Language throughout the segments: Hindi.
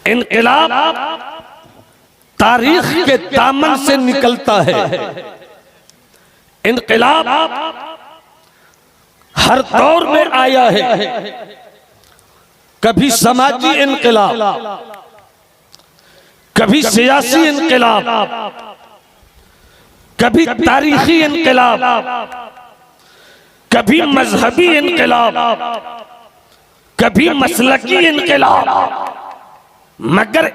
इनकलाब तारीख के दामन से निकलता है। इनकलाब हर दौर में आया है, कभी समाजी इनकलाब, कभी सियासी इनकलाब, कभी तारीखी इनकलाब, कभी मजहबी इनकलाब, कभी मसलकी इनकलाब। मगर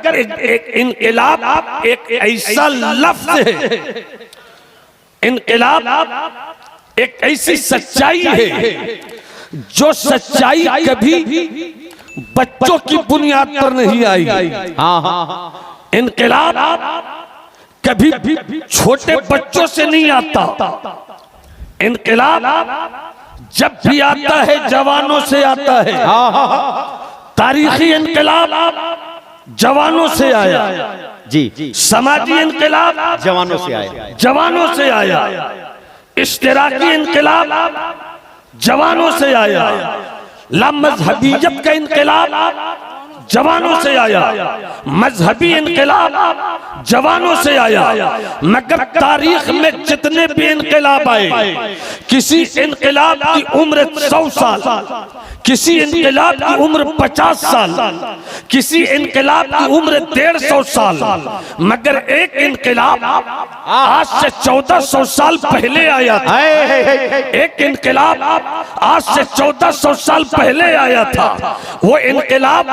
इनकलाब एक ऐसा लफ्ज है, इनकलाब एक ऐसी सच्चाई है जो सच्चाई कभी बच्चों की बुनियाद पर नहीं आई। इनकलाब कभी छोटे बच्चों से नहीं आता। इनकलाब जब भी आता है जवानों से आता है। तारीखी इनकलाब जवानों से आया जी, समाजी इनकलाब जवानों से आया, जवानों से आया, इश्तिराकी इनकलाब जवानों से आया, लामज़हबियत का इनकलाब जवानों से आया, मजहबी इनकलाब जवानों से आया। मगर तारीख में जितने भी इनकलाब आए, किसी इनकलाब की उम्र 100 साल, किसी इनकलाब की उम्र 50 साल, किसी इनकलाब की उम्र 150 साल। मगर एक इनकलाब आज से 1400 साल पहले आया था। एक इनकलाब आज से 1400 साल पहले आया था। वो इनकलाब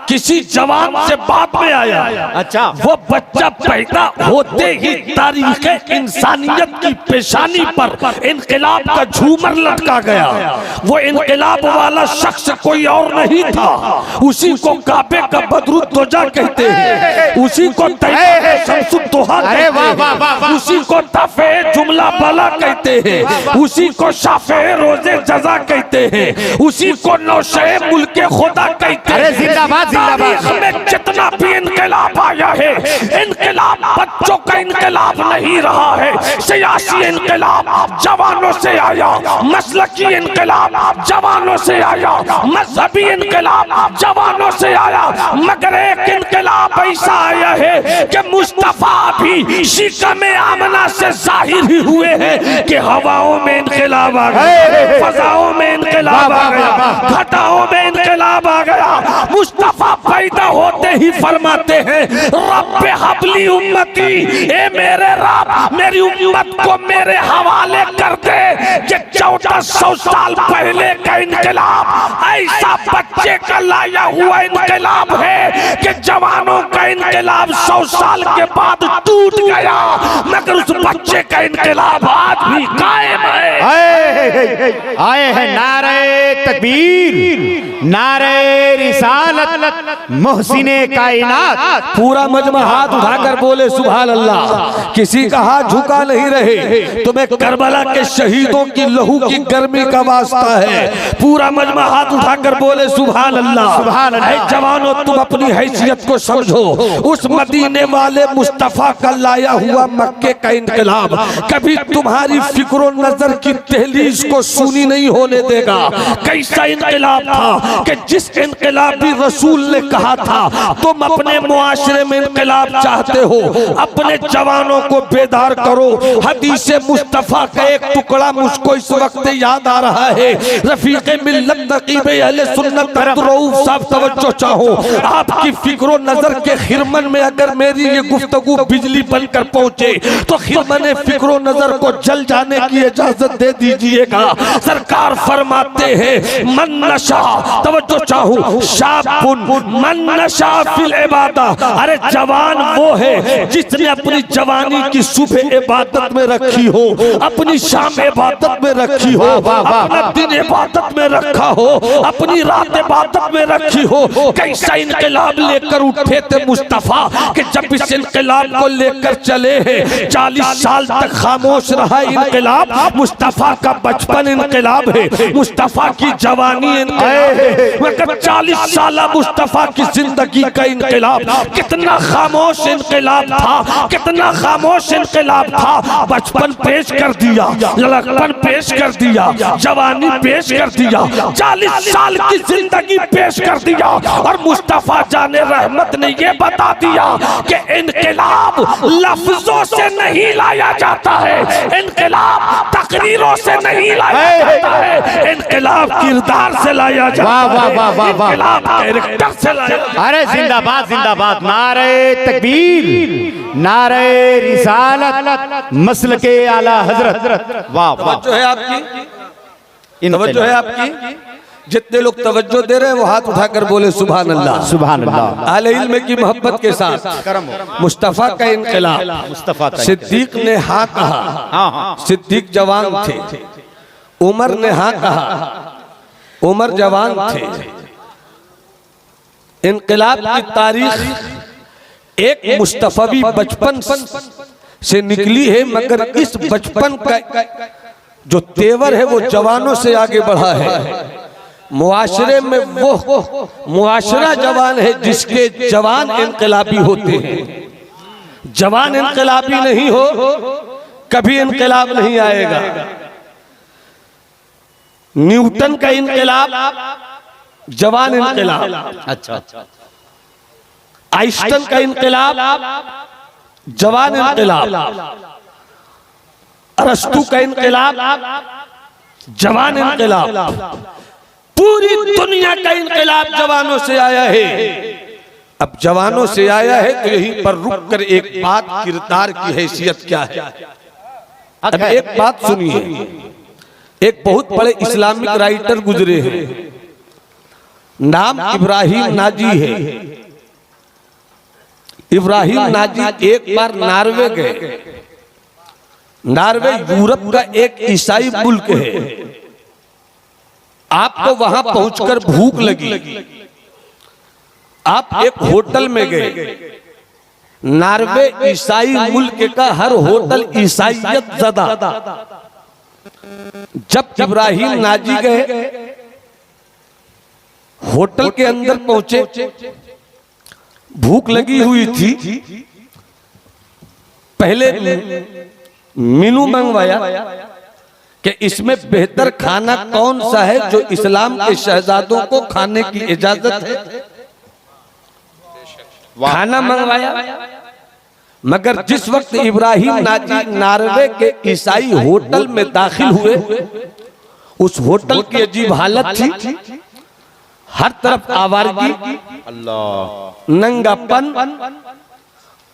किसी जवान से बाद में आया। अच्छा, वो बच्चा पैदा होते ही तारीख इंसानियत की पेशानी पर इनकलाब का झूमर लटका गया। वो इनकलाब वाला शख्स कोई और नहीं था, उसी को काबे का बदरुद्दोजा कहते हैं, उसी को शमसुद्दोहा कहते हैं, उसी को तफे जुमला बाला कहते हैं, उसी को शाफे रोजे जजा कहते हैं, उसी को नौशे मुल्के खुदा कहते हैं। जिंदाबाद जिंदाबाद। में जितना भी इनकलाब आया है, इनकलाब बच्चों का इनकलाब नहीं रहा है। सियासी इनकलाब जवानों से आया, मसलकी इनकलाब जवानों से आया, मजहबी इनकलाब जवानों से आया। मगर एक इनकलाब ऐसा आया है कि मुस्तफा भी शिकम आमना से जाहिर ही हुए हैं कि हवाओं में इनकलाब आ गया, फजाओं में इनकलाब आ गया, घटाओं में इनकलाब आ गया। मुस्तफा पैदा होते ही फरमाते हैं, रब्बे हबली उम्मती, ए मेरे रब मेरी उम्मत को मेरे हवाले कर दे। कि 1400 साल पहले का इनकलाब ऐसा बच्चे का लाया हुआ इनकलाब है कि जवानों का इनकलाब 100 साल के बाद टूट गया, मगर उस बच्चे का इनकलाब आज भी कायम है। आए हैं नारे तकबीर, नारे रिसालत, मोहसिने कायनात। पूरा मजमा हाथ उठाकर बोले सुभान अल्लाह। किसी का हाथ झुका नहीं रहे। तुम्हें करबला के शहीदों की लहू की गर्मी का वास्ता है। पूरा मजमा हाथ उठाकर बोले सुभान अल्लाह। सुभान अल्लाह। जवानों, तुम अपनी हैसियत को समझो। उस मदीने वाले मुस्तफा का लाया हुआ मक्के का इनकलाब कभी तुम्हारी फिक्र नजर की तहलीज को सुनी नहीं होने देगा। कैसा इनकलाब था कि जिस इनकलाबी रसूल ने कहा था, तुम अपने मुआशरे में इनकलाब चाहते हो, अपने जवानों को बेदार करो। हदीस मुस्तफा का एक टुकड़ा मुझको इस वक्त याद आ रहा है। रफीक़े मिल्लत नकीब अहले सुन्नत रऊफ साहब, तवज्जो चाहो। आपकी फिक्रो नजर के खिरमन में अगर मेरी ये गुफ्तगू बिजली बनकर पहुंचे तो खिरमन फिक्रो नजर को जल जाने की इजाजत दे दीजिएगा। सरकार फरमाते हैं, मन नशा, तवज्जो चाहो, शाबुन मन नशा फिल इबादा। अरे जवान वो है जिसने अपनी जवानी की सुबह इबादत में रखी हो, अपनी शाम इबादत में रखी हो, अपना दिन इबादत में रखा हो, अपनी रात इबादत में रखी हो। कैसा इनकलाब लेकर उठे थे मुस्तफा कि जब इस इनकलाब को लेकर चले हैं 40 साल तक खामोश रहा इनकलाब। मुस्तफा का बचपन इनकलाब है, मुस्तफा की जवानी इनकलाब है, मगर 40 साल मुस्तफा की जिंदगी का इनकलाब। कितना खामोश इनकलाब था, कितना खामोश इनकलाब था। बचपन पेश कर दिया, लड़कपन पेश कर दिया, जवानी पेश कर दिया, 40 साल की जिंदगी पेश कर दिया। और मुस्तफा जाने रहमत ने यह बता दिया कि इनकलाब लफ्जों से नहीं लाया जाता है, इनकलाब तकरीरों से नहीं लाया जाता है, इनकलाब किरदार से लाया जाता है, इनकलाब कैरेक्टर से लाया जाता है। अरे जिंदाबाद जिंदाबाद, नारे तकबीर, नारे रिसालत, मसल के आला हजरत। वाह वाह, तवज्जो है आपकी, तवज्जो है आपकी। जितने लोग तवज्जो दे रहे हैं वो हाथ उठाकर बोले सुभान अल्लाह, सुभान अल्लाह। अहले इल्म की मोहब्बत के साथ मुस्तफा का इनकलाब। मुस्तफा का सिद्दीक ने हाँ कहा, हाँ। सिद्दीक जवान थे। उमर ने हाँ कहा, उमर जवान थे। इनकलाब की तारीख एक मुस्तफावी बचपन से निकली है, मगर इस बचपन का जो तेवर है वो जवानों से आगे बढ़ा है। मुआशरे में वो मुआशरा जवान है जिसके जवान इनकलाबी होते हैं। जवान इनकलाबी नहीं हो कभी इनकलाब नहीं आएगा। न्यूटन का इनकलाब जवान इनकलाब, अच्छा, आइंस्टाइन का इनकलाब जवान इनकलाब, अरस्तु का इनकलाब जवान इनकलाब। पूरी दुनिया का इनकलाब जवानों से आया है। अब जवानों से आया है तो यहीं पर रुक कर एक बात, किरदार की हैसियत क्या है। अब एक बात सुनिए, एक बहुत बड़े इस्लामिक राइटर गुजरे हैं, नाम इब्राहिम नाजी है। इब्राहिम नाजी एक बार नॉर्वे गए। नॉर्वे यूरोप का एक ईसाई मुल्क है। आपको वहां पहुंचकर भूख लगी, आप एक होटल में गए। नॉर्वे ईसाई मुल्क का हर होटल ईसाइयत ज़दा। जब इब्राहिम नाजी गए, होटल के अंदर पहुंचे, भूख लगी हुई थी। पहले मेनू मंगवाया कि इसमें बेहतर खाना कौन सा है जो इस्लाम के शहजादों को खाने की इजाजत है। खाना मंगवाया, मगर जिस वक्त इब्राहिम नाजी नॉर्वे के ईसाई होटल में दाखिल हुए, उस होटल की अजीब हालत थी। हर तरफ आवारगी, अल्लाह, नंगापन,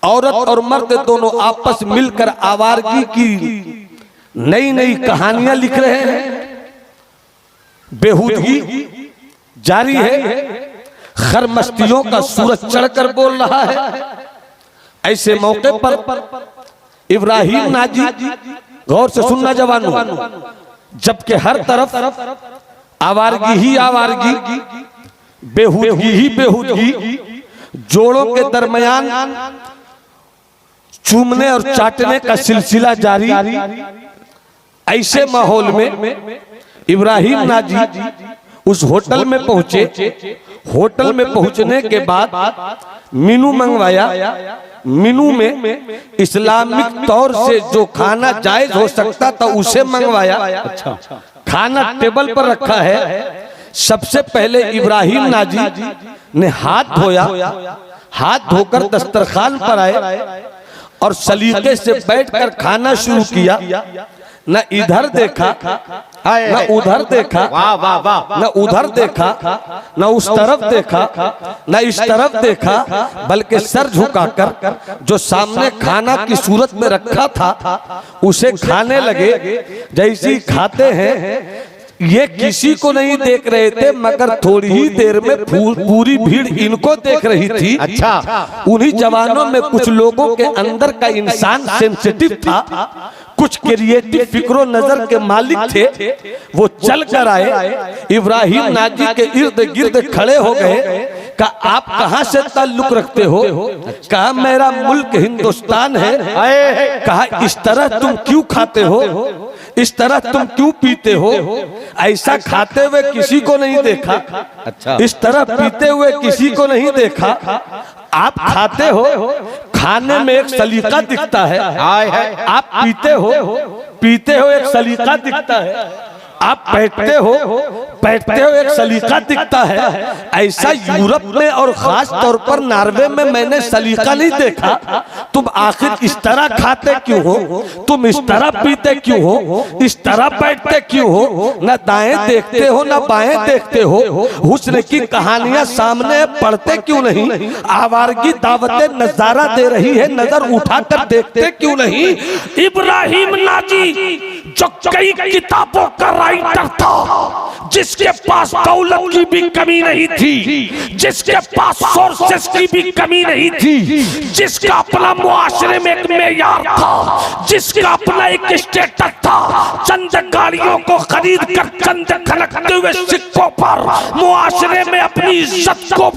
औरत और मर्द दोनों आपस मिलकर आवारगी की नई नई कहानियां लिख रहे हैं। बेहूदगी जारी है, खरमस्तियों का सूरज चढ़कर बोल रहा है। ऐसे मौके पर इब्राहिम नाजी, गौर से सुनना जवानों, जबकि हर तरफ आवारगी ही आवारगी, बेहूदगी ही बेहूदगी, जोड़ों के दरमियान चूमने और चाटने का सिलसिला जारी। ऐसे माहौल में इब्राहिम नाजी उस होटल में पहुंचे। होटल में पहुंचने के बाद मेनू मंगवाया। मेनू में इस्लामिक तौर से जो खाना जायज हो सकता था उसे मंगवाया। अच्छा, खाना टेबल पर रखा है। सबसे पहले इब्राहिम नाजी ने हाथ धोया, हाथ धोकर दस्तरखान पर आए और सलीके से बैठकर खाना शुरू किया। न इधर देखा, न उधर देखा, न उधर देखा, न उस तरफ देखा, न इस तरफ देखा, बल्कि सर झुकाकर जो सामने खाना की सूरत में रखा था उसे खाने लगे। जैसे ही खाते हैं, ये किसी को नहीं देख रहे थे, मगर थोड़ी ही देर में पूरी भीड़ इनको देख रही थी। अच्छा, उन्हीं जवानों में कुछ लोगों के अंदर का इंसान सेंसिटिव था, कुछ क्रिएटिव फिक्रो नजर के मालिक थे। वो चल कर आए, इब्राहिम नाजी के इर्द गिर्द खड़े हो गए। कहा, आप कहां से ताल्लुक रखते हो? कहा, मेरा मुल्क हिंदुस्तान है। कहा, इस तरह तुम क्यों खाते हो? इस तरह तुम क्यों पीते हो? ऐसा खाते हुए किसी को नहीं देखा। अच्छा। इस तरह पीते हुए किसी को नहीं देखा। आप खाते हो, खाने में एक सलीका दिखता है। आप पीते हो एक सलीका दिखता है। आप बैठते हो एक सलीका दिखता है। ऐसा यूरोप में और खास तौर पर नॉर्वे में मैंने सलीका नहीं देखा। तुम आखिर इस तरह खाते क्यों हो? तुम इस तरह पीते क्यों हो? इस तरह बैठते क्यों हो? न दाएं देखते हो न बाएं देखते हो। हुस्न की कहानियां सामने पढ़ते क्यों नहीं? आवारगी दावतें नजारा दे रही है, नजर उठाकर देखते क्यों नहीं? इब्राहिम नाजी जो कई किताबों का राइटर था, जिसके पास दौलत की भी कमी नहीं थी, जिसके पास सोर्सेस की भी कमी नहीं थी, जिसका अपना मुआशरे में एक मेयार था, जिसका अपना एक स्टेटस था। चंद गाड़ियों को खरीद कर चंद खनकते हुए सिक्कों पर मुआशरे में अपनी इज्जत को,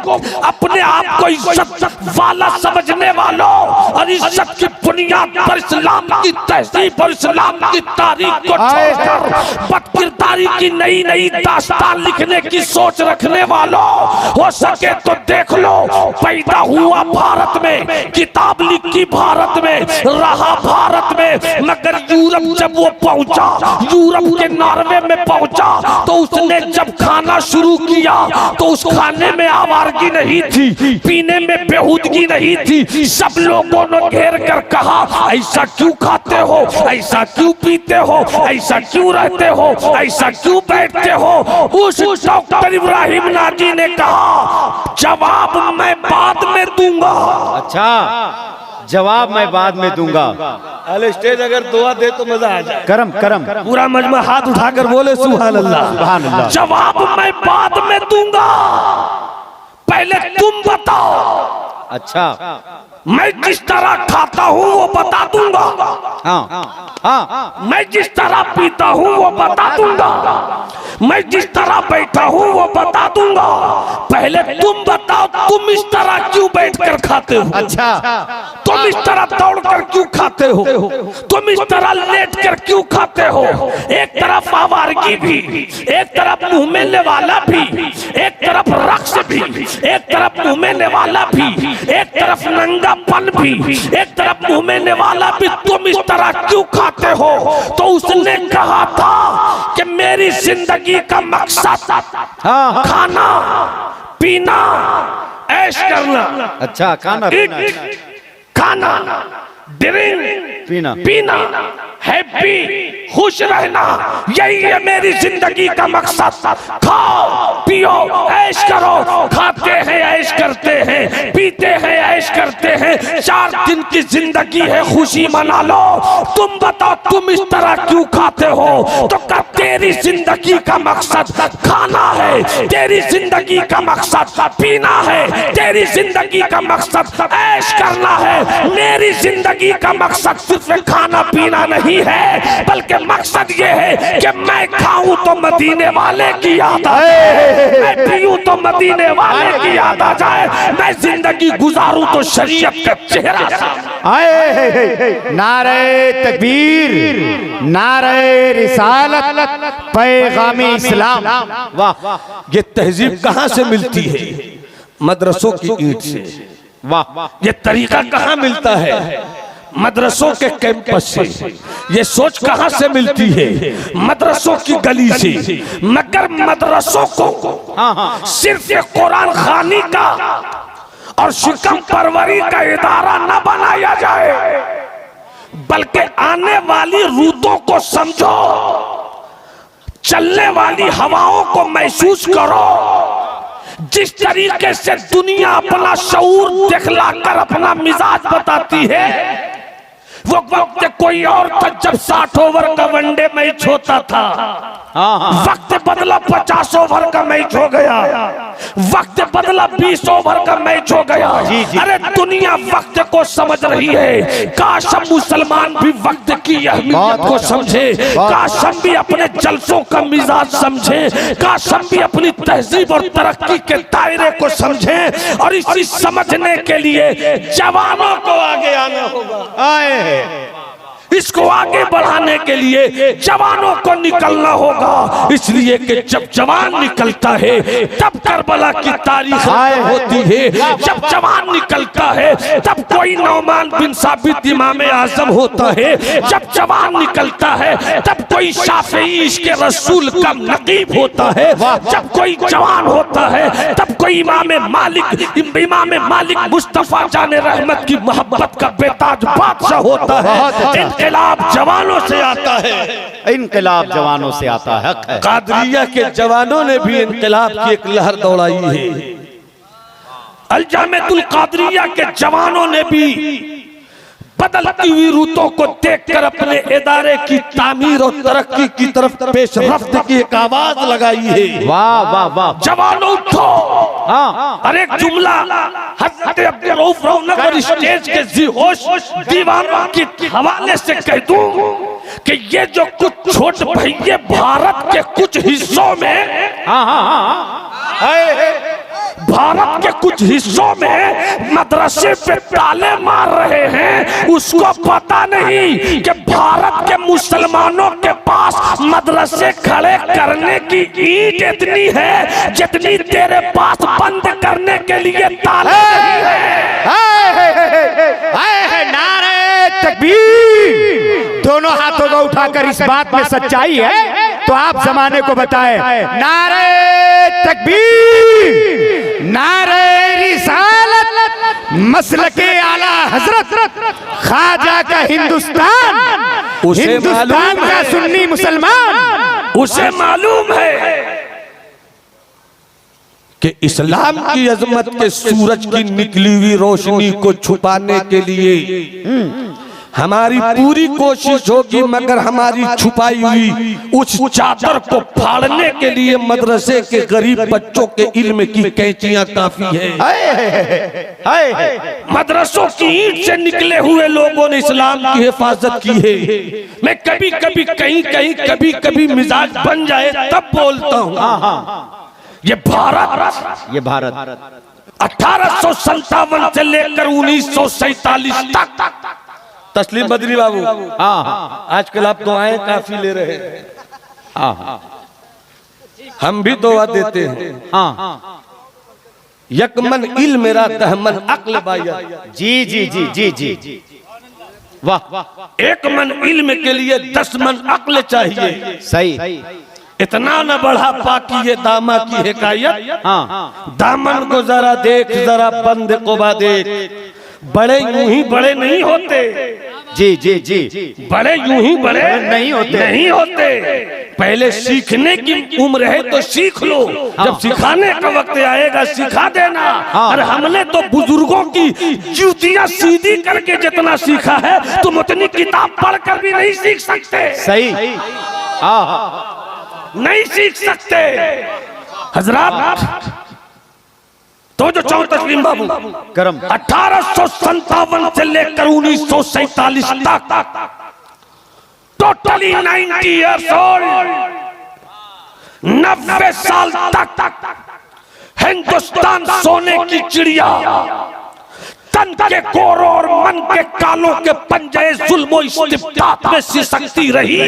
अपने आप को इज्जत वाला समझने वालों और इज्जत की बुनियाद पर इस्लाम की तहजीब और इस्लाम की तारीख को छोड़कर बदकिरदारी की नई नई दास्तान लिखने की सोच रखने वालों, हो सके तो देख लो। पैदा हुआ भारत में, किताब लिखी भारत में, रहा भारत में, मगर यूरोप जब वो पहुंचा, यूरोप के नॉर्वे में पहुंचा, तो उसने जब खाना शुरू किया तो उस खाने में आवारगी नहीं थी, पीने में बेहूदगी नहीं थी। सब लोगों ने घेर कर कहा, ऐसा क्यों खाते हो, ऐसा क्यों पीते हो, ऐसा क्यों रहते हो, ऐसा क्यों बैठते हो? उस डॉक्टर इब्राहिम नाजी ने कहा, जवाब मैं बाद में दूंगा। अच्छा, जवाब मैं बाद में दूंगा। अरे स्टेज अगर दुआ दे तो मजा आ जाए। करम करम पूरा मजमा हाथ उठाकर बोले सुभान अल्लाह। सुभान अल्लाह। जवाब मैं बाद में दूंगा, पहले तुम बताओ। अच्छा, मैं जिस तरह खाता हूँ वो बता दूंगा। हाँ, मैं जिस तरह पीता हूँ वो बता दूंगा। मैं जिस तरह बैठा हूँ वो बता दूंगा। पहले तुम बताओ, तुम इस तरह क्यों बैठकर खाते हो? अच्छा, तुम इस तरह दौड़कर क्यों खाते हो? तुम इस तरह लेटकर क्यों खाते हो? एक तरफ आवारगी भी, एक तरफ मुंह में लेवाला भी, एक तरफ रक्स भी, एक तरफ मुंह में लेवाला भी, एक तरफ नंगापन भी, एक तरफ मुंह में लेवाला भी। तुम इस तरह क्यों खाते हो? तो उसने कहा था कि मेरी जिंदगी का मकसद खाना पीना ऐश करना। अच्छा, खाना खाना ड्रिंक पीना हैप्पी खुश रहना, यही है मेरी जिंदगी का मकसद। खाओ पियो ऐश करो, खाते हैं ऐश करते हैं, पीते हैं ऐश करते हैं। 4 दिन की जिंदगी है, खुशी मना लो। तुम बताओ, तुम इस तरह क्यों खाते हो? तो कब तेरी जिंदगी का मकसद खाना है, तेरी जिंदगी का मकसद पीना है, तेरी जिंदगी का मकसद ऐश करना है। मेरी जिंदगी का मकसद सिर्फ खाना पीना नहीं है, बल्कि मकसद ये है कि मैं खाऊं तो मदीने वाले की याद आ जाए, मैं पीऊं तो मदीने वाले की याद आ जाए, मैं जिंदगी गुजारूं तो शरीयत का चेहरा आए। नारे तकबीर, नारे रिसालत, पैगामी इस्लाम। वाह, ये तहजीब कहाँ से मिलती है? मदरसों की ईंट से। वाह, ये तरीका कहाँ मिलता है? मदरसों के कैंपस से। ये सोच कहाँ से मिलती है? मदरसों की गली से। मगर मदरसों को सिर्फ ये कुरान खानी का और शिकम परवरी का इदारा न बनाया जाए, बल्कि आने वाली रूतों को समझो, चलने वाली हवाओं को महसूस करो। जिस तरीके से दुनिया अपना शऊर दिखलाकर अपना मिजाज बताती है, वो वक्त कोई और था जब 60 ओवर का वनडे मैच होता था। वक्त बदला, 50 ओवर का मैच हो गया, वक्त बदला, 20 ओवर का मैच हो गया। अरे दुनिया वक्त को समझ रही है। काश हम मुसलमान भी वक्त की अहमियत को समझे, काश हम भी अपने जलसों का मिजाज समझे, काश हम भी अपनी तहजीब और तरक्की के दायरे को समझे। और इसी समझने के लिए जवानों को आगे आना होगा। इसको आगे बढ़ाने के लिए जवानों को निकलना होगा, इसलिए कि जब जवान निकलता है तब करबला की तारीख होती है, जब जवान निकलता है तब कोई नौमान बिन साबित इमाम आजम होता है, जब जवान निकलता है तब कोई शाफी इश्क़ रसूल का नकीब होता है, जब कोई जवान होता है तब कोई इमाम मालिक मुस्तफा जाने रहमत की मोहब्बत का बेताज बादशाह होता है। इनकलाब जवानों से आता है, इनकलाब जवानों से आता है। कादरिया के जवानों ने भी इनकलाब की एक लहर दौड़ाई है। अलजामेतुल कादरिया के जवानों ने भी बदलती हुई रूतों को देखकर अपने इदारे की तामीर और तरक्की की तरफ पेशरफ्त की एक आवाज लगाई है। वाह वाह वाह, जवानों उठो। अरे एक जुमला हज़रत अब्दुल रऊफ रौनक स्टेज के ज़ी-होश दीवानों के हवाले से कह दूं कि ये जो कुछ छोट भैये भारत के कुछ हिस्सों में, भारत के कुछ हिस्सों में मदरसे पे ताले मार रहे हैं, उसको पता नहीं कि भारत के मुसलमानों के पास मदरसे खड़े करने की ईंट इतनी है जितनी तेरे पास बंद करने के लिए ताले है। नारे तकबीर, दोनों हाथों को उठाकर इस बात में सच्चाई है तो आप जमाने को बताएं। नारे तकबीर, नारे रिसालत, मसलके आला हजरत, ख्वाजा का हिंदुस्तान, हिंदुस्तान का सुन्नी मुसलमान, उसे मालूम है कि इस्लाम की अजमत के सूरज की निकली हुई रोशनी को छुपाने के लिए हमारी पूरी कोशिश होगी, मगर हमारी छुपाई हुई उस चादर को फाड़ने के लिए मदरसे के गरीब बच्चों के इल्म की कैंचियां काफी है। मदरसों की ईंट से निकले हुए लोगों ने इस्लाम की हिफाजत की है। मैं कभी कभी कभी मिजाज बन जाए तब बोलता हूँ, ये भारत 1857 से लेकर 1947 तक, तस्लीम बदरी बाबू आजकल आप दुआएं काफी ले रहे हैं, हम भी दुआ देते हैं। यकमन इल्म मेरा तहमन अक्ल बाया, जी जी जी जी जी, वाह। एक मन इल्म के लिए 10 मन अक्ल चाहिए। सही, इतना न बढ़ा पाकी ये दामा की हिकायत, दामन को जरा देख, जरा बंद कुबा देख, बड़े यूं ही बड़े नहीं होते। जी जी जी, बड़े यूं ही बड़े नहीं होते। पहले सीखने की उम्र है तो सीख लो, जब सिखाने का वक्त आएगा सिखा देना। और हमने तो बुजुर्गों की जूतियां सीधी करके जितना सीखा है तुम उतनी किताब पढ़कर भी नहीं सीख सकते। सही, नहीं सीख सकते हजरात। तो जो चाहो तस्लीम बाबू, करम 1857 से लेकर 1947 तक, टोटली 90 इयर्स ओल्ड, 90 साल तक हिंदुस्तान सोने की चिड़िया, तन के कोरों और मन के कालों के पंजे जुल्म इस्तिब्दाद में सिसकती रही।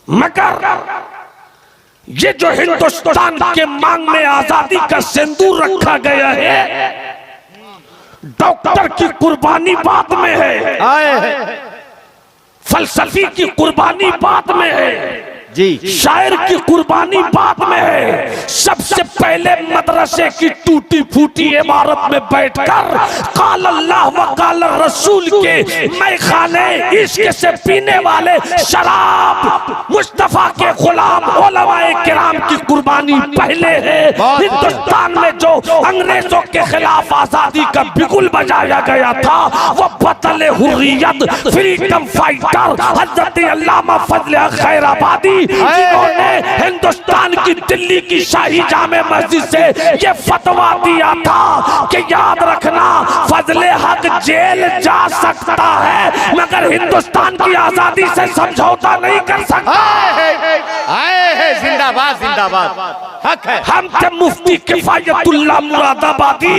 मगर ये जो हिंदुस्तान के मांग में आजादी का सिंदूर रखा गया है, डॉक्टर की कुर्बानी बाद में है, फलसफी की कुर्बानी बाद में है, जी, शायर की कुर्बानी बाद में है। सबसे पहले मदरसे की टूटी फूटी इमारत में बैठकर काल अल्लाह व काल रसूल के मैखाने इश्क से पीने वाले शराब मुस्तफा के गुलाम उलमाए किराम की कुर्बानी पहले है। हिंदुस्तान में जो अंग्रेजों के खिलाफ आजादी का बिगुल बजाया गया था वो बतले हुर्रियत फ्रीडम फाइटर हजरत अल्लामा फजल खैराबादी, जिन्होंने हिंदुस्तान की दिल्ली की शाही जामे मस्जिद से ये फतवा दिया था कि याद रखना फजले हक जेल जा सकता है मगर हिंदुस्तान की आजादी से समझौता नहीं कर सकता। जिंदाबाद जिंदाबाद, हक है। हम थे मुफ्ती किफायतुल्लाह मुरादाबादी,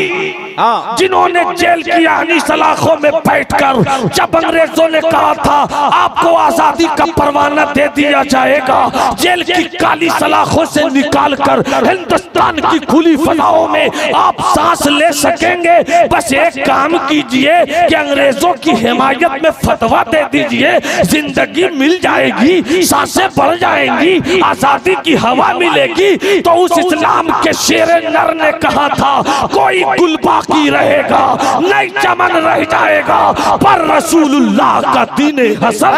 जिन्होंने जेल की आनी सलाखों में बैठकर जब अंग्रेजों ने कहा था आपको आजादी का परवाना दे दिया जाएगा, जेल की काली सलाखों से निकालकर हिंदुस्तान की खुली फजाओं में आप सांस ले सकेंगे, बस एक काम कीजिए कि अंग्रेजों की हिमायत में फतवा दे दीजिए, जिंदगी मिल जाएगी, सांसें बढ़ जाएंगी, आजादी की हवा मिलेगी। तो उस इस्लाम के शेरे नर ने कहा था कोई गुल बाकी रहेगा, नहीं चमन रह जाएगा, पर रसूलुल्लाह का दीन हसन।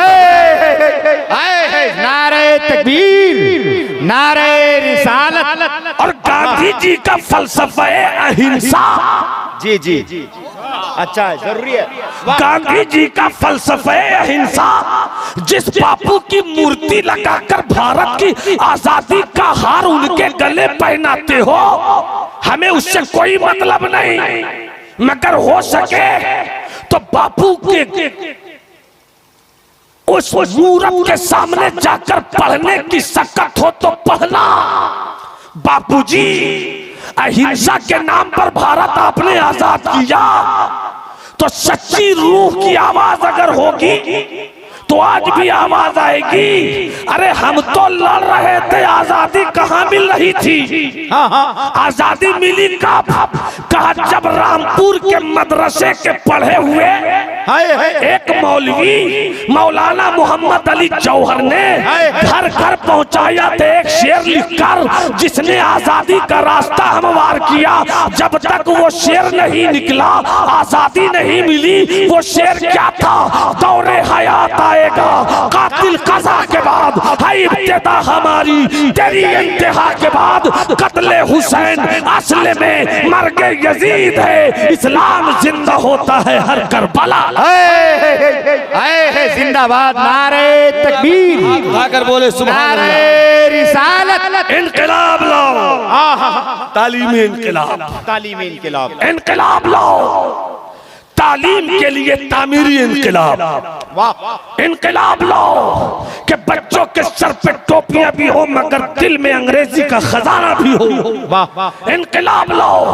नारे तकबीर, नारे रिसालत और गांधी जी का फलसफा अहिंसा। जी जी जी, अच्छा है, जरूरी है। गांधी जी का फलसफा अहिंसा, जिस बापू की मूर्ति लगाकर भारत की आजादी का हार उनके गले पहनाते हो, हमें उससे कोई मतलब नहीं, मगर हो सके तो बापू के उस मूरत के सामने जाकर पढ़ने की सकत हो तो पढ़ना। बापूजी, अहिंसा के नाम पर भारत आपने आजाद किया, तो सच्ची रूह की आवाज अगर होगी तो आज भी आवाज आएगी। अरे हम तो लड़ रहे थे, आजादी कहाँ मिल रही थी? आजादी मिली कब? कहा जब रामपुर के मदरसे के पढ़े हुए एक मौलवी मौलाना मोहम्मद अली जौहर ने घर घर पहुंचाया थे एक शेर लिखकर, जिसने आजादी का रास्ता हमवार किया। जब तक वो शेर नहीं निकला, आजादी नहीं मिली। वो शेर क्या था? दौरे हयात आएगा कातिल कज़ा के बाद, है इब्तिदा हमारी तेरी इंतहा के बाद। कत्ले हुसैन असले में मर्गे यजीद है, इस्लाम जिंदा होता है हर करबला। जिंदाबाद, नारे तकबीर, आकर बोले सुभान अल्लाह। नारे रिसालत, इनकलाब लाओ, तालीमी इनकलाब, तालीमी इनकलाब, इनकलाब लाओ, तालीम के लिए तामीरी इनकलाब, इनकलाब लाओ कि बच्चों के सर पे टोपियां भी हो मगर दिल में अंग्रेजी का खजाना भी हो। इनकलाब लाओ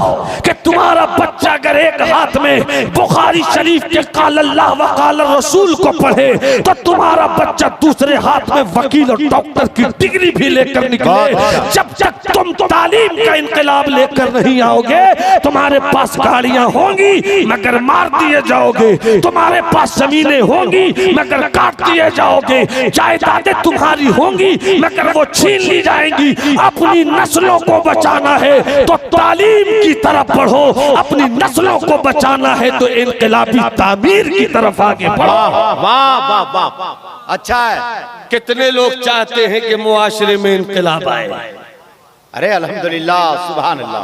कि तुम्हारा बच्चा अगर एक हाथ में बुखारी शरीफ के काल अल्लाह व काल रसूल को पढ़े, तो तुम्हारा बच्चा दूसरे हाथ में वकील और डॉक्टर की डिग्री भी लेकर निकले। जब तक तुम तालीम का इनकलाब लेकर नहीं आओगे, तुम्हारे पास गाड़ियां होंगी मगर मार दिए जाओगे, तुम्हारे पास जमीनें होंगी मगर काट दिए जाओगे, जायदादें तुम्हारी होंगी मगर वो छीन ली जाएंगी। अपनी नस्लों को बचाना है तो तालीम की तरफ बढ़ो, अपनी नस्लों को बचाना है तो इनकलाबी तामीर की तरफ आगे बढ़ो। वाह वाह वाह, अच्छा है। कितने लोग चाहते हैं कि मुआशरे में इनकलाब आए? अरे अल्हम्दुलिल्लाह, सुभान अल्लाह।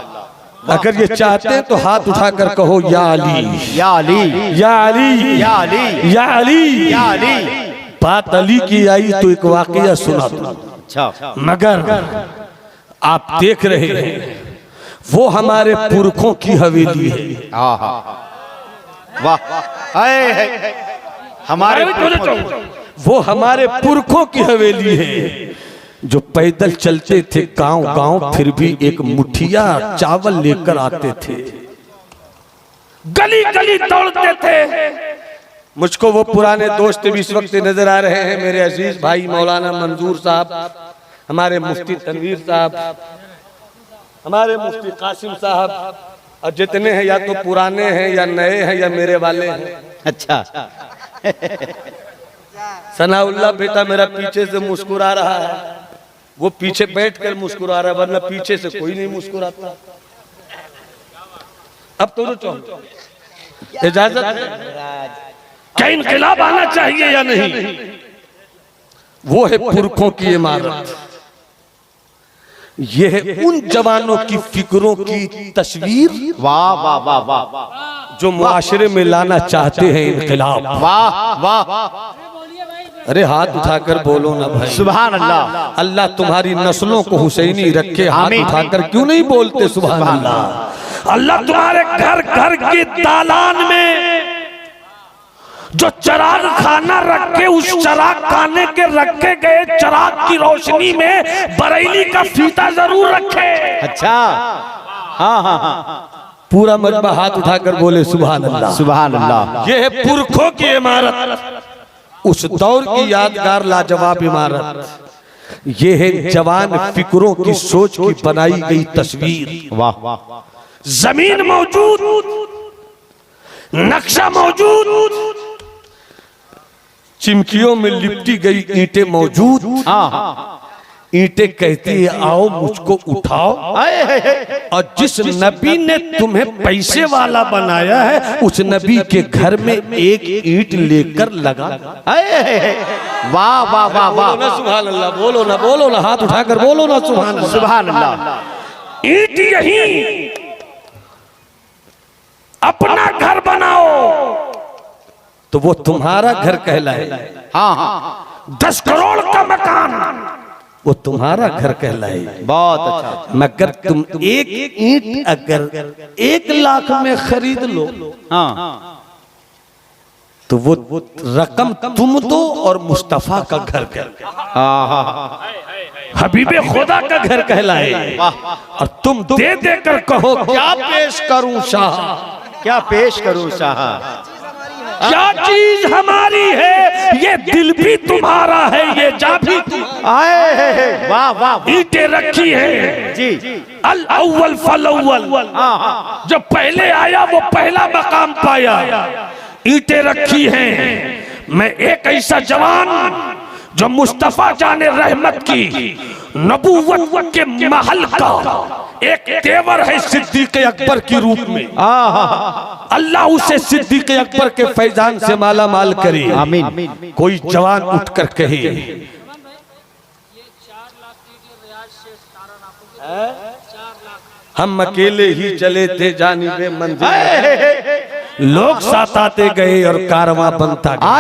अगर ये चाहते हैं तो हाथ उठाकर कहो या अली, या अली, या अली, या अली, या अली, या अली। बात अली की आई तो एक वाकया सुना दो। अच्छा, मगर आप देख रहे हैं वो हमारे पुरखों की हवेली है। वाह, हमारे वो हमारे पुरखों की हवेली है, जो पैदल चलते थे गांव गांव, फिर भी एक मुठिया चावल लेकर आते थे, गली गली दौड़ते थे। मुझको वो पुराने दोस्त भी इस वक्त नजर आ रहे हैं, मेरे अजीज भाई मौलाना मंजूर साहब, हमारे मुफ्ती तनवीर साहब, हमारे मुफ्ती कासिम साहब, और जितने हैं या तो पुराने हैं या नए हैं या मेरे वाले हैं। अच्छा, सनाउल्लाह बेटा मेरा पीछे से मुस्कुरा रहा है, वो पीछे बैठकर मुस्कुरा रहा है, वरना पीछे से कोई नहीं मुस्कुराता। अब तो इजाजत है, क्या इनकलाब आना चाहिए या नहीं? वो है पुरखों की इमारत, ये है उन जवानों की फिक्रों की तस्वीर। वाह वाह वाह वाह, जो मुआशरे में लाना चाहते हैं इनकलाब। वाह वाह, अरे हाथ उठाकर बोलो ना भाई, सुभान अल्लाह। अल्लाह तुम्हारी नस्लों को हुसैनी रखे। हाथ उठाकर क्यों नहीं बोलते सुभान अल्लाह? अल्लाह तुम्हारे घर घर के दालान में जो चिराग खाना रखे, उस चिराग खाने के रखे गए चिराग की रोशनी में बरेली का फीता जरूर रखे। अच्छा, हाँ हाँ हाँ, पूरा मजमा हाथ उठाकर बोले सुभान अल्लाह। सुभान अल्लाह। ये है पुरखों की इमारत, उस दौर की यादगार लाजवाब इमारत। ये है जवान फिक्रों की सोच की बनाई गई तस्वीर। वाह वाह। जमीन मौजूद, नक्शा मौजूद, चिमकियों में लिपटी गई ईंटें मौजूद। ईंटें कहती है आओ मुझको उठाओ, और जिस नबी ने तुम्हें पैसे वाला बनाया है उस नबी के घर में एक ईंट लेकर लगा। वाह वाह वाह वाह। सुभान अल्लाह। बोलो ना, बोलो ना, हाथ उठाकर बोलो ना सुभान अल्लाह। सुभान अल्लाह। ईंट यही अपना घर बनाओ तो वो तुम्हारा घर कहलाए। हाँ हाँ। 10 करोड़ का मकान वो तुम्हारा घर कहलाए। बहुत अच्छा। मगर तुम एक ईंट अगर 1 लाख में खरीद लो हाँ तो वो रकम तुम दो और मुस्तफा का घर हबीबे खुदा का घर कहलाए। और तुम दे देकर कहो क्या पेश करूं शाह, क्या पेश करूं शाह, क्या चीज हमारी है, ये दिल भी तुम्हारा है, ये जा भी आए। वाह वाह। ईंटें रखी है जी। अल अव्वल फल अव्वल, जो पहले आया वो पहला मकाम पाया। ईंटें रखी हैं। मैं एक ऐसा जवान जो मुस्तफा जाने रहमत की नबूवत के महल का एक तेवर है सिद्दीक अकबर के रूप में। अल्लाह उसे सिद्दीक अकबर के फैजान से माला माल करे। आमीन। कोई जवान उठकर कहे हम अकेले ही चले थे जानिबे मंजिल, लोग साथ आते गए और कारवां बनता गया।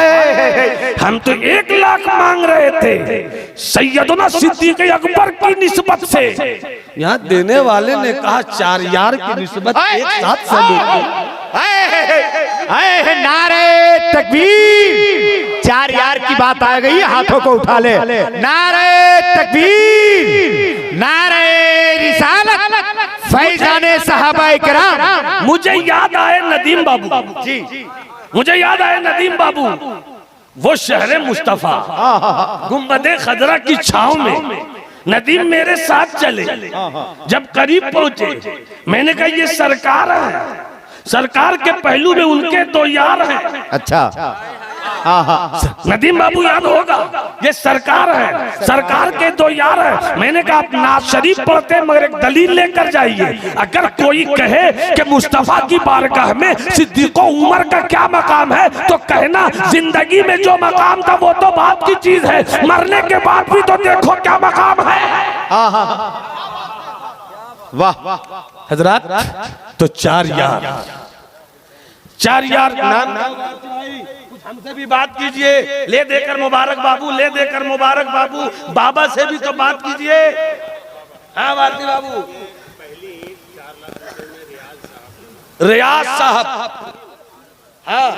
हम तो 1 लाख मांग रहे थे सैयदना सिद्दीक अकबर की निस्बत से। यहाँ देने वाले ने कहा 4 यार की निस्बत एक साथ सलूट। नारे तकबीर। 4 यार की बात आ गई, हाथों को उठा ले। नारे तकबीर, नारे रिसालत, फैजाने सहाबाए किराम। मुझे याद आए नदीम बाबू जी, मुझे याद आए नदीम बाबू, वो शहर मुस्तफा गुंबदे खजरा की छांव में नदीम मेरे साथ चले। जब करीब पहुंचे मैंने कहा ये सरकार है, सरकार के पहलू में उनके 2 यार हैं। अच्छा। नदीम बाबू याद होगा, ये सरकार है, सरकार के 2 यार हैं। मैंने कहा आप नाज शरीफ पढ़ते मगर एक दलील लेकर जाइए। अगर कोई कहे कि मुस्तफा की बारगाह में सिद्दीको उमर का क्या मकाम है तो कहना जिंदगी में जो मकाम था वो तो बात की चीज है, मरने के बाद भी तो देखो क्या मकाम है। वाह हजरात, तो 4 यार, 4 यार नाम हमसे भी बात कीजिए, ले देकर मुबारक बाबू, ले देकर मुबारक बाबू, बाबा से भी तो बात कीजिए। हाँ भारती बाबू, रियाज साहब। हाँ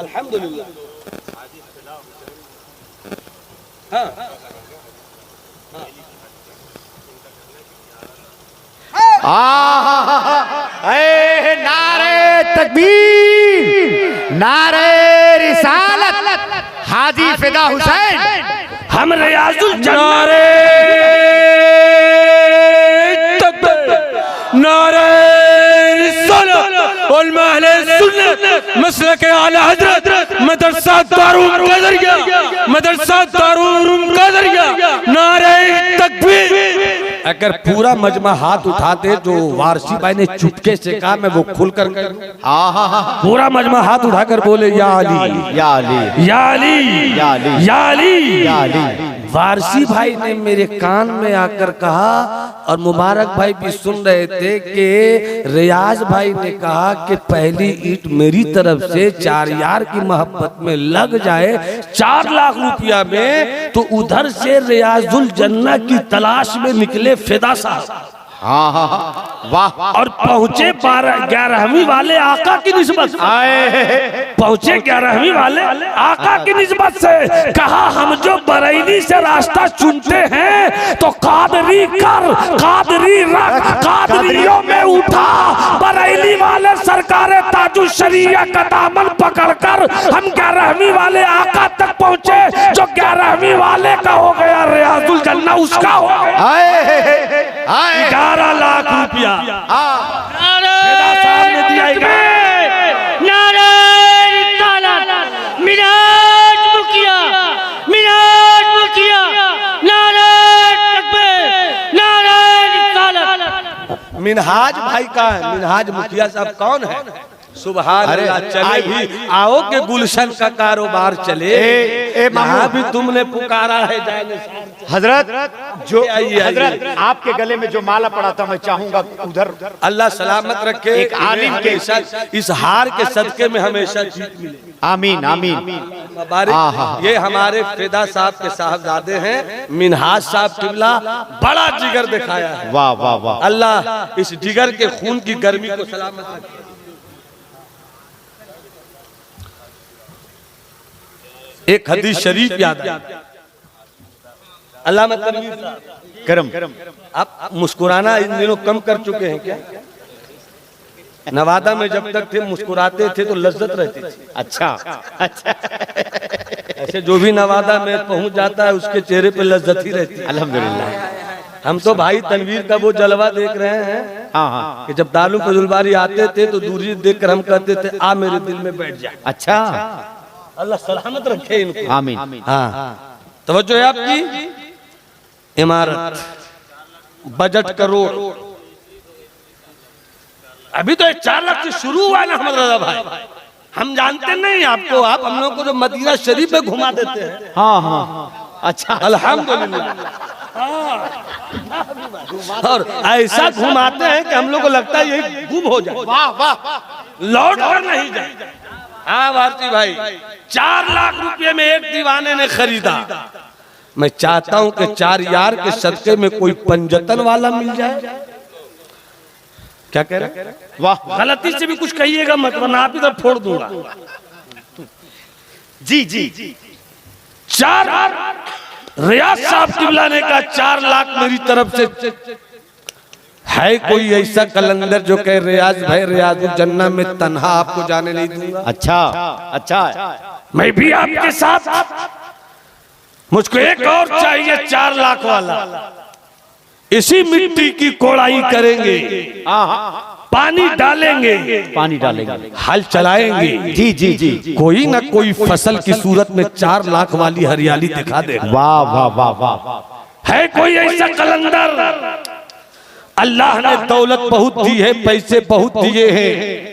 अल्हम्दुलिल्लाह। हाँ नारे तकबीर, नारे रिसालत, हाजी फिदा हुसैन। हम रियाजुल नारे तकबीर, नारे रिसालत और महले सुन्नत मसलक आला हजरत मदरसा दारुल कदरिया, मदरसा दारुल कदरिया, नारे तकबीर। अगर पूरा मजमा हाथ उठाते जो वारसी भाई ने चुपके से कहा मैं वो खुलकर पूरा मजमा हाथ उठाकर बोले या अली या अली या अली या अली या अली या अली। वारसी भाई ने मेरे कान में आकर कहा और मुबारक भाई भी सुन रहे थे कि रियाज भाई ने कहा कि पहली ईंट मेरी तरफ से 4 यार की मोहब्बत में लग जाए 4 लाख रुपया में, तो उधर से रियाजुल जन्नह की तलाश में निकले फिदा साहब। हाँ हाँ वाह और पहुंचे 11वीं वाले आका की निस्बत से। पहुंचे 11वीं वाले आका की निस्बत से। कहा हम जो बरेली से रास्ता चुनते हैं तो कादरी कर, कादरी रख, कादरियों में उठा बरेली वाले सरकार ताजु शरीया का दामन पकड़कर हम 11वीं वाले आका तक पहुंचे। जो 11वीं वाले का हो गया रियाजुल जन्नह, उसका हो गया 11 लाख रुपया साहब ने दिया। मिनहाज भाई का है, मिनहाज मुखिया साहब कौन है? सुभान अल्लाह। चले भी आओ के गुलशन का कारोबार चले। यहाँ भी तुमने पुकारा है जाने हजरत। जो हजरत आपके गले में जो माला पड़ा था मैं चाहूंगा उधर अल्लाह सलामत रखे। एक आलिम के इस हार के सदके में हमेशा जीत मिले। आमीन आमीन। मुबारक। ये हमारे फिदा साहब के साहबजादे हैं, मिनहाज साहब किबला। बड़ा जिगर दिखाया है। वाह वाह वाह। अल्लाह इस जिगर के खून की गर्मी को सलामत रखे। एक हदीस शरीफ याद है। अल्लामा तनवीर करम। आप मुस्कुराना इन दिनों कम कर चुके हैं क्या? नवादा में जब तक थे मुस्कुराते थे तो लज्जत रहती थी। अच्छा अच्छा। ऐसे जो भी नवादा में पहुंच जाता है उसके चेहरे पे लज्जत ही रहती है। अल्हम्दुलिल्लाह। हम तो भाई तनवीर का वो जलवा देख रहे हैं। हाँ हाँ। कि जब दालू फजुलबारी आते थे तो दूरी देखकर हम कहते थे आ मेरे दिल में बैठ जा। अच्छा। अल्लाह सलामत रखे इनको। आमीन। हाँ तवज्जो है आपकी। इमारत बजट करोड़। अभी तो 4 लाख से शुरू हुआ ना अहमद रजा भाई। हम जानते नहीं आपको, आप हम लोग को जो मदीना शरीफ में घुमा देते हैं। हाँ हाँ। अच्छा अल्हम्दुलिल्लाह। और ऐसा घुमाते हैं कि हम लोग को लगता है यही गुम हो जाए। वाह वाह। लौट कर नहीं जाए। हाँ भारती भाई, 4 लाख रुपए में एक दीवाने ने खरीदा। मैं चाहता हूं कि 4 यार के सदके में कोई पंजतन वाला मिल जाए। क्या कह रहे? वाह। गलती से भी कुछ कहिएगा मत वरना आप इधर फोड़ दूंगा। जी जी। 4 रियाज साहब किबला ने कहा 4 लाख मेरी तरफ से। है कोई ऐसा कलंदर जो कहे रियाज भाई रियाजुल जन्नह में तन्हा आपको जाने नहीं दूंगा? अच्छा अच्छा। मैं भी आपके साथ। मुझको एक और चाहिए 4 लाख वाला। इसी मिट्टी की कोड़ाई करेंगे, पानी डालेंगे, हल चलाएंगे। जी जी जी। कोई ना कोई फसल की सूरत में 4 लाख वाली हरियाली दिखा देगा। वाह वाह वाह वाह। है कोई ऐसा कलंदर? अल्लाह ने दौलत बहुत दी है, पैसे बहुत दिए हैं।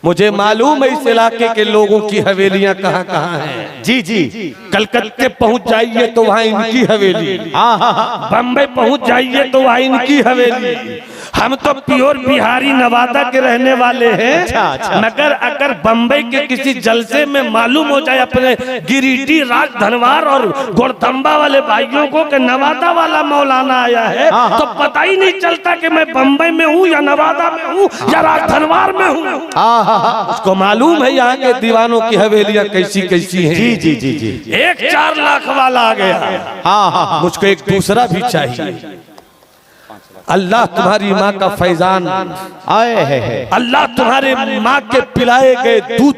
मुझे मालूम है इस इलाके के लोगों की हवेलियां कहाँ कहाँ हैं। जी जी। कलकत्ते पहुंच जाइए तो वहाँ इनकी हवेली। बम्बई पहुंच जाइए तो वहाँ इनकी हवेली। हम तो प्योर बिहारी नवादा के रहने वाले हैं। अच्छा। मगर अगर बम्बई के किसी जलसे में मालूम हो जाए अपने गिरिडीह राज धनवार और गोड़तंबा वाले भाइयों को कि नवादा वाला मौलाना आया है, तो पता ही नहीं चलता कि मैं बम्बई में हूँ या नवादा में हूँ या राज धनवार में हूँ। उसको मालूम है यहाँ के दीवानों की हवेलियां कैसी कैसी हैं। जी जी जी जी। एक 4 लाख वाला आ गया। मुझको एक दूसरा भी चाहिए। अल्लाह तुम्हारी माँ का फैजान आए है। अल्लाह तुम्हारे माँ के पिलाए गए दूध